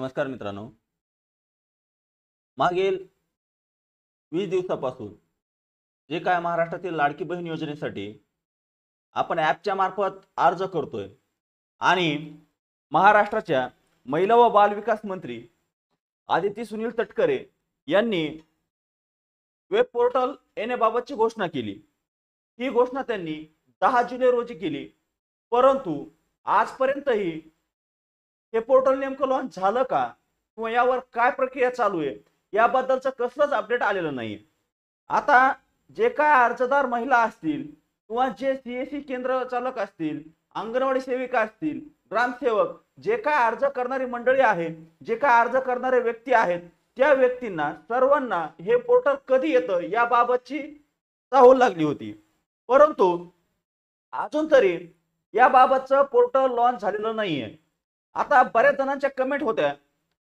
नमस्कार मित्रांनो, मागील 20 दिवसापासून जे काय महाराष्ट्रातील लाडकी बहीण योजनेसाठी आपण ॲपच्या मार्फत अर्ज करतोय आणि महाराष्ट्राच्या महिला व बाल विकास मंत्री आदिती सुनील तटकरे यांनी वेब पोर्टल येण्याबाबतची घोषणा केली। ही घोषणा त्यांनी 10 जुलै रोजी केली, परंतु आजपर्यंतही हे पोर्टल नेमकं लॉन्च झालं का किंवा यावर काय प्रक्रिया चालू आहे याबद्दलचं कसलंच अपडेट आलेलं नाही। आता जे काय अर्जदार महिला असतील किंवा जे सीएससी केंद्र चालक असतील, अंगणवाडी सेविका असतील, ग्रामसेवक, जे काय अर्ज करणारी मंडळी आहे, जे काय अर्ज करणारे व्यक्ती आहेत, त्या व्यक्तींना सर्वांना हे पोर्टल कधी येतं याबाबतची चाहूल लागली होती, परंतु अजून तरी याबाबतचं पोर्टल लॉन्च झालेलं नाहीये। आता बऱ्याच जणांच्या कमेंट होत्या,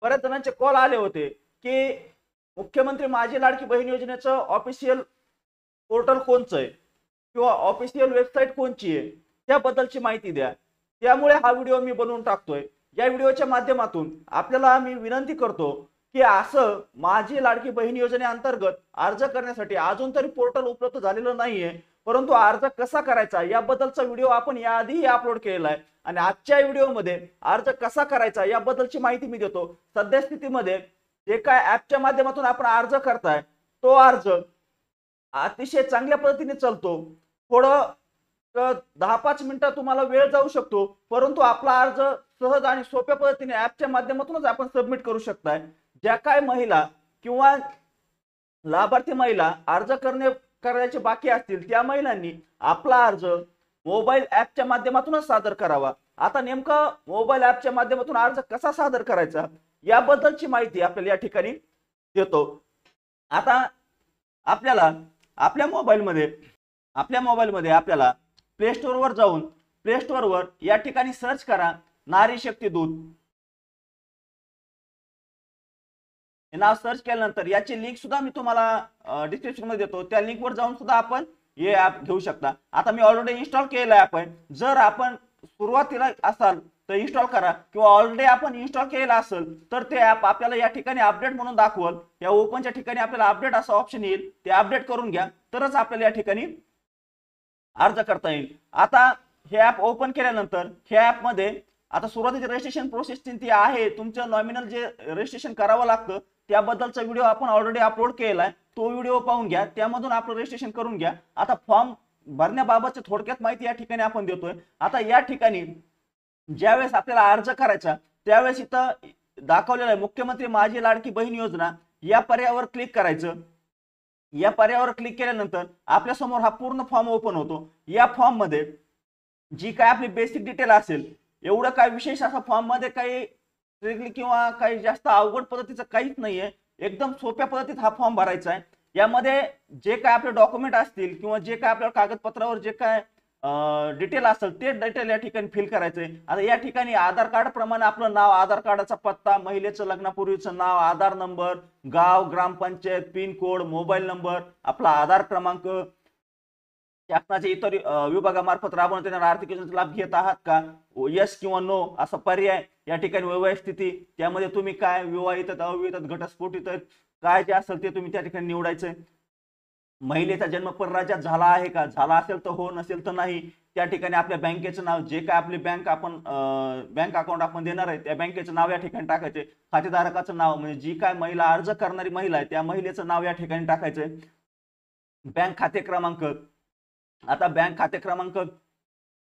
बऱ्याच जणांचे कॉल आले होते की मुख्यमंत्री माझी लाडकी बहीण योजनेचं ऑफिशियल पोर्टल कोणचं आहे किंवा ऑफिशियल वेबसाईट कोणची आहे त्याबद्दलची माहिती द्या। त्यामुळे हा व्हिडिओ मी बनवून टाकतोय। या व्हिडिओच्या माध्यमातून आपल्याला मी विनंती करतो की असं माझी लाडकी बहीण योजनेअंतर्गत अर्ज करण्यासाठी अजून तरी पोर्टल उपलब्ध झालेलं नाहीये, परंतु अर्ज कसा करायचा याबद्दलचा व्हिडिओ आपण याआधीही अपलोड केलेला आहे आणि आजच्या व्हिडिओमध्ये अर्ज कसा करायचा याबद्दलची माहिती मी देतो। सद्यस्थितीमध्ये जे काय ॲपच्या माध्यमातून आपण अर्ज करताय तो अर्ज अतिशय चांगल्या पद्धतीने चालतो। थोडं 10-5 मिनिटं तुम्हाला वेळ जाऊ शकतो, परंतु आपला अर्ज सहज आणि सोप्या पद्धतीने ॲपच्या माध्यमातूनच आपण सबमिट करू शकताय। ज्या काय महिला किंवा लाभार्थी महिला अर्ज करायचे बाकी असतील त्या महिलांनी आपला अर्ज मोबाईल ॲपच्या माध्यमातूनच सादर करावा। आता नेमकं मोबाईल ॲपच्या माध्यमातून अर्ज कसा सादर करायचा याबद्दलची माहिती आपल्याला या ठिकाणी देतो। आता आपल्याला आपल्या मोबाईलमध्ये आपल्याला प्ले स्टोअरवर जाऊन प्ले स्टोअरवर या ठिकाणी सर्च करा नारी शक्ती दूत हे नाव सर्च केल्यानंतर याची लिंक सुद्धा मी तुम्हाला डिस्क्रिप्शन मध्ये देतो, त्या लिंकवर जाऊन सुद्धा आपण हे ॲप घेऊ शकता। आता मी ऑलरेडी इन्स्टॉल केलं आहे आपण, जर आपण सुरुवातीला असाल तर इन्स्टॉल करा किंवा ऑलरेडी आपण इन्स्टॉल केलं असेल तर ते ॲप आपल्याला या ठिकाणी अपडेट म्हणून दाखवल। या ओपनच्या ठिकाणी आपल्याला अपडेट असा ऑप्शन येईल, ते अपडेट करून घ्या तरच आपल्याला या ठिकाणी अर्ज करता येईल। आता हे ॲप ओपन केल्यानंतर हे ॲप मध्ये आता सुरुवातीची रजिस्ट्रेशन प्रोसेस ती आहे, तुमचं नॉमिनल जे रजिस्ट्रेशन करावं लागतं त्याबद्दलचा व्हिडिओ आपण ऑलरेडी अपलोड केला आहे, तो व्हिडिओ पाहून घ्या, त्यामधून आपलं रजिस्ट्रेशन करून घ्या। आता फॉर्म भरण्याबाबतची थोडक्यात माहिती या ठिकाणी आपण देतोय। आता या ठिकाणी ज्यावेळेस आपल्याला अर्ज करायचा त्यावेळेस इथं दाखवलेलं आहे मुख्यमंत्री माझी लाडकी बहीण योजना, या पर्यायावर क्लिक करायचं। या पर्यायावर क्लिक केल्यानंतर आपल्या समोर हा पूर्ण फॉर्म ओपन होतो। या फॉर्म मध्ये जी काय आपली बेसिक डिटेल असेल, एवढं काय विशेष असा फॉर्म मध्ये काही ट्रिकली किंवा काही जास्त अवघड पद्धतीचं काहीच नाहीये, एकदम सोप्या पद्धतीत हा फॉर्म भरायचा आहे। यामध्ये जे काय आपले डॉक्युमेंट असतील किंवा जे काय आपल्या कागदपत्रावर जे काय डिटेल असेल ते डिटेल या ठिकाणी फिल करायचंय। आता या ठिकाणी आधार कार्ड प्रमाणे आपलं नाव, आधार कार्डाचा पत्ता, महिलेचं लग्नापूर्वीचं नाव, आधार नंबर, गाव, ग्रामपंचायत, पिन कोड, मोबाईल नंबर, आपला आधार क्रमांक, शासनाच्या इतर विभागामार्फत राबवण्यात येणारा आर्थिक योजनेचा लाभ घेत आहात का, यस किंवा नो असा पर्याय, या ठिकाणी वैवाहिक स्थिती, त्यामध्ये तुम्ही काय विवाहित, अविवाहित, घटस्फोटित काय जे असेल ते तुम्ही त्या ठिकाणी निवडायचंय। महिलेचा जन्म परराज्यात झाला आहे का, झाला असेल तर हो, नसेल तर नाही। त्या ठिकाणी आपल्या बँकेचं नाव, जे काय आपली बँक अकाउंट आपण देणार आहे त्या बँकेचं नाव या ठिकाणी टाकायचे। खातेधारकाचं नाव म्हणजे जी काय महिला अर्ज करणारी महिला आहे त्या महिलेचं नाव या ठिकाणी टाकायचंय। बँक खाते क्रमांक, आता बँक खाते क्रमांक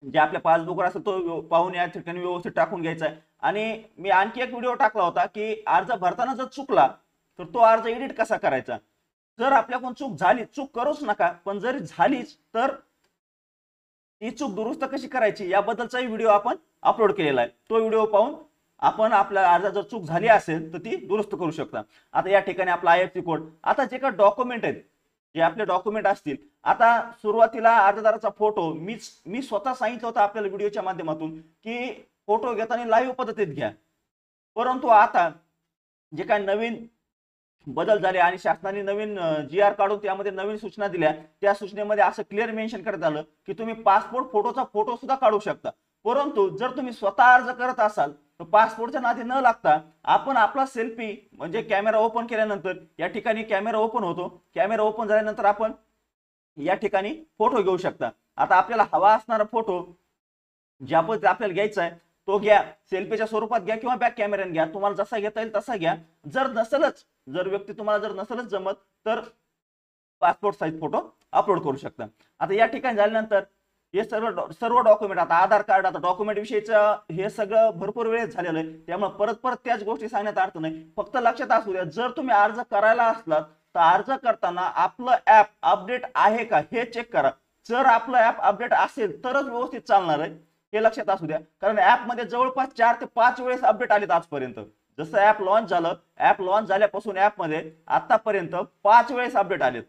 जे आपल्या पासबुकवर असेल तो पाहून या ठिकाणी व्यवस्थित टाकून घ्यायचा आहे। आणि मी आणखी एक व्हिडिओ टाकला होता की अर्ज भरताना जर चुकला तर तो अर्ज एडिट कसा करायचा। जर आपल्याकडून चूक झाली, चूक करूच नका, पण जरी झालीच तर ती चूक दुरुस्त कशी करायची याबद्दलचाही व्हिडिओ आपण अपलोड केलेला आहे, तो व्हिडिओ पाहून आपण आपल्या अर्जात जर चूक झाली असेल तर ती दुरुस्त करू शकता। आता या ठिकाणी आपला IFSC कोड, आता जे काही डॉक्युमेंट आहेत, जे आपले डॉक्युमेंट असतील, आता सुरुवातीला अर्जदाराचा फोटो मी स्वतः सांगितलं होतं आपल्याला व्हिडिओच्या माध्यमातून की फोटो घेताना लाईव्ह पद्धतीत घ्या, परंतु आता जे काय नवीन बदल झाले आणि शासनाने नवीन GR काढून त्यामध्ये नवीन सूचना दिल्या, त्या सूचनेमध्ये असं क्लिअर मेन्शन करण्यात आलं की तुम्ही पासपोर्ट फोटोचा फोटो सुद्धा काढू शकता, परंतु जर तुम्ही स्वतः अर्ज करत असाल तर पासपोर्टच्या नादी न लागता आपण आपला सेल्फी म्हणजे कॅमेरा ओपन केल्यानंतर या ठिकाणी कॅमेरा ओपन होतो, कॅमेरा ओपन झाल्यानंतर आपण या ठिकाणी फोटो घेऊ शकता। आता आपल्याला हवा असणारा फोटो ज्या पद्धतीने आपल्याला घ्यायचा आहे तो घ्या, सेल्फीच्या स्वरूपात घ्या किंवा बॅक कॅमेऱ्याने घ्या, तुम्हाला जसा घेता येईल तसा घ्या। जर व्यक्ती तुम्हाला जर नसेलच जमत तर पासपोर्ट साईज फोटो अपलोड करू शकता। आता या ठिकाणी झाल्यानंतर हे सर्व डॉक्युमेंट, आता आधार कार्ड, आता डॉक्युमेंट विषयीचं हे सगळं भरपूर वेळेस झालेलं आहे, त्यामुळे परत त्याच गोष्टी सांगण्यात अर्थ नाही। फक्त लक्षात असू द्या, जर तुम्ही अर्ज करायला असलात तर अर्ज करताना आपलं ऍप अपडेट आहे का हे चेक करा। जर आपलं ऍप अपडेट असेल तरच व्यवस्थित चालणार आहे, हे लक्षात असू द्या। कारण ऍप मध्ये जवळपास 4 ते 5 वेळेस अपडेट आलेत आजपर्यंत। जसं ऍप लॉन्च झालं, ऍप लॉन्च झाल्यापासून ऍप मध्ये आतापर्यंत 5 वेळेस अपडेट आलेत।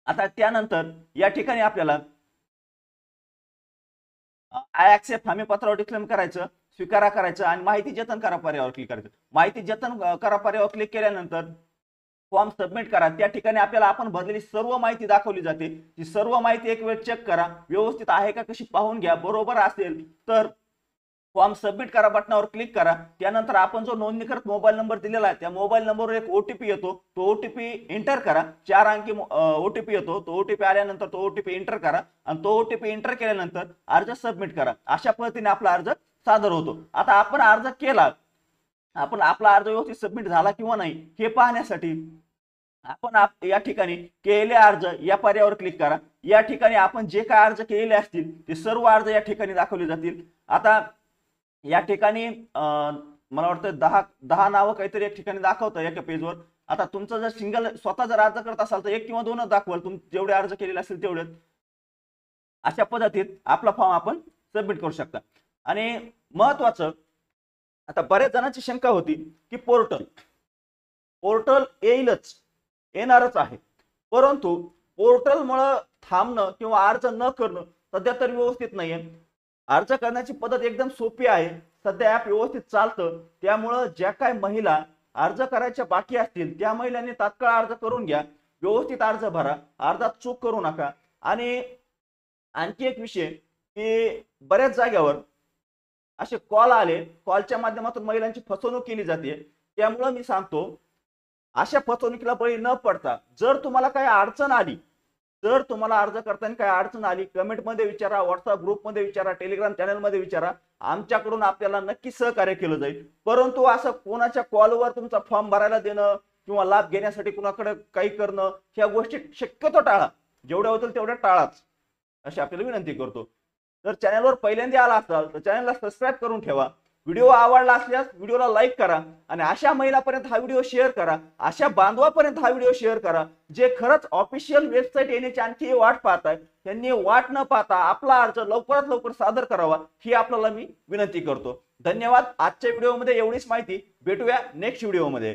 आता त्यानंतर या ठिकाणी आपल्याला आय ऍक्सेप्ट हमीपत्रावर डिक्लेम करायचं, स्वीकारा करायचं आणि माहिती जतन करा पर्यायावर क्लिक करायचं। माहिती जतन करा पर्यायावर क्लिक केल्यानंतर फॉर्म सबमिट करा। त्या ठिकाणी आपल्याला आपण भरलेली सर्व माहिती दाखवली जाते, ती सर्व माहिती एक वेळ चेक करा, व्यवस्थित आहे का कशी पाहून घ्या। बरोबर असेल तर फॉर्म सबमिट करा बटनावर क्लिक करा। त्यानंतर आपण जो नोंदणीकृत मोबाईल नंबर दिलेला आहे त्या मोबाईल नंबरवर एक ओटीपी येतो, तो ओटीपी एंटर करा। 4 अंकी ओटीपी येतो, तो ओटीपी आल्यानंतर तो ओटीपी एंटर करा आणि तो ओटीपी एंटर केल्यानंतर अर्ज सबमिट करा। अशा पद्धतीने आपला अर्ज सादर होतो। आता आपण अर्ज केला, आपण आपला अर्ज व्यवस्थित सबमिट झाला किंवा नाही हे पाहण्यासाठी आपण या ठिकाणी केलेले अर्ज या पर्यायावर क्लिक करा। या ठिकाणी आपण जे काय अर्ज केलेले असतील ते सर्व अर्ज या ठिकाणी दाखवले जातील। आता या ठिकाणी मला वाटतं 10 नावं काहीतरी एक ठिकाणी दाखवतं एका पेजवर। आता तुमचं जर सिंगल स्वतः जर अर्ज करत असाल तर 1 किंवा 2च दाखवाल, तुम्ही जेवढे अर्ज केलेले असतील तेवढेच। अशा पद्धतीत आपला फॉर्म आपण सबमिट करू शकता। आणि महत्वाचं, आता बऱ्याच जणांची शंका होती की पोर्टल येणारच आहे, परंतु पोर्टलमुळे थांबणं किंवा अर्ज न करणं सध्या तर व्यवस्थित नाहीये। अर्ज करण्याची पद्धत एकदम सोपी आहे, सध्या ऍप व्यवस्थित चालतं। त्यामुळे ज्या काही महिला अर्ज करायच्या बाकी असतील त्या महिलांनी तात्काळ अर्ज करून घ्या, व्यवस्थित अर्ज भरा, अर्जात चूक करू नका। आणि आणखी एक विषय की बऱ्याच जागेवर असे कॉल आले, कॉलच्या माध्यमातून महिलांची फसवणूक केली जाते। त्यामुळे मी सांगतो, अशा फसवणुकीला बळी न पडता जर तुम्हाला काही अडचण आली, जर तुम्हाला अर्ज करताना काही अडचण आली, कमेंट मध्ये विचारा, व्हॉट्सअप ग्रुप मध्ये विचारा, टेलिग्राम चॅनल मध्ये विचारा, आमच्याकडून आपल्याला नक्की सहकार्य केलं जाईल। परंतु असं कोणाच्या कॉलवर तुमचा फॉर्म भरायला देणं किंवा लाभ घेण्यासाठी कुणाकडे काही करणं, ह्या गोष्टी शक्यतो टाळा, जेवढ्या होतील तेवढ्या टाळाच अशी आपल्याला विनंती करतो। जर चॅनलवर पहिल्यांदा आला असाल तर चॅनलला सबस्क्राईब करून ठेवा। व्हिडिओ आवडला असल्यास व्हिडिओला लाईक करा आणि अशा महिलांपर्यंत हा व्हिडिओ शेअर करा, अशा बांधवापर्यंत हा व्हिडिओ शेअर करा जे खरंच ऑफिशियल वेबसाईट येण्याची आणखी वाट पाहताय। त्यांनी वाट न पाहता आपला अर्ज लवकरात लवकर सादर करावा ही आपल्याला मी विनंती करतो। धन्यवाद। आजच्या व्हिडिओमध्ये एवढीच माहिती, भेटूया नेक्स्ट व्हिडिओमध्ये।